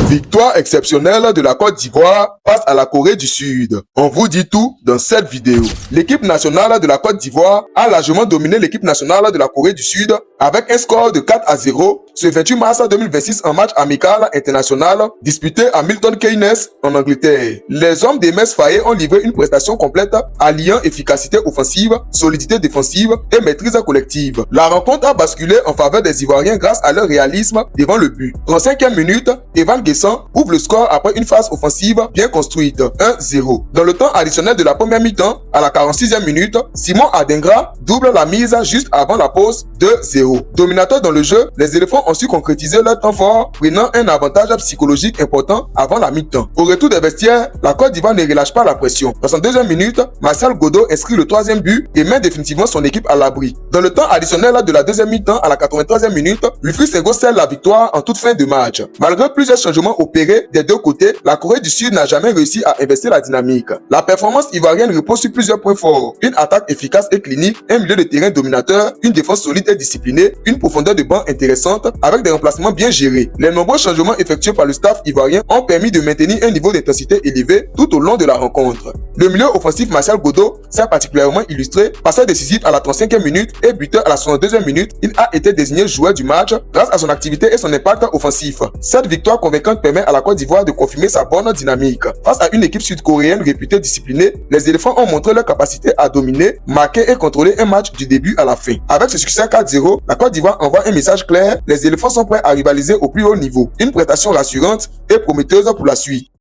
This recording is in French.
Victoire exceptionnelle de la Côte d'Ivoire face à la Corée du Sud. On vous dit tout dans cette vidéo. L'équipe nationale de la Côte d'Ivoire a largement dominé l'équipe nationale de la Corée du Sud avec un score de 4-0 ce 28 mars 2026 en match amical international disputé à Milton Keynes en Angleterre. Les hommes des Mess Faye ont livré une prestation complète alliant efficacité offensive, solidité défensive et maîtrise collective. La rencontre a basculé en faveur des Ivoiriens grâce à leur réalisme devant le but. 35e minute, Evan Guessant ouvre le score après une phase offensive bien construite, 1-0. Dans le temps additionnel de la première mi-temps, à la 46e minute, Simon Adingra double la mise juste avant la pause, 2-0. Dominateur dans le jeu, les éléphants ont su concrétiser leur temps fort, prenant un avantage psychologique important avant la mi-temps. Au retour des vestiaires, la Côte d'Ivoire ne relâche pas la pression. Dans sa deuxième minute, Martial Godot inscrit le troisième but et met définitivement son équipe à l'abri. Dans le temps additionnel de la deuxième mi-temps, à la 83e minute, Wilfried Senghor scelle la victoire en toute fin de match. Malgré plusieurs changements opérés des deux côtés, la Corée du Sud n'a jamais réussi à investir la dynamique. La performance ivoirienne repose sur plusieurs points forts. Une attaque efficace et clinique, un milieu de terrain dominateur, une défense solide et disciplinée, une profondeur de banc intéressante avec des remplacements bien gérés. Les nombreux changements effectués par le staff ivoirien ont permis de maintenir un niveau d'intensité élevé tout au long de la rencontre. Le milieu offensif Martial Godot s'est particulièrement illustré, passeur décisif à la 35e minute et buteur à la 62e minute. Il a été désigné joueur du match grâce à son activité et son impact offensif. Cette victoire convaincante permet à la Côte d'Ivoire de confirmer sa bonne dynamique. Face à une équipe sud-coréenne réputée disciplinée, les éléphants ont montré leur capacité à dominer, marquer et contrôler un match du début à la fin. Avec ce succès 4-0, la Côte d'Ivoire envoie un message clair, les éléphants sont prêts à rivaliser au plus haut niveau. Une prestation rassurante et prometteuse pour la suite.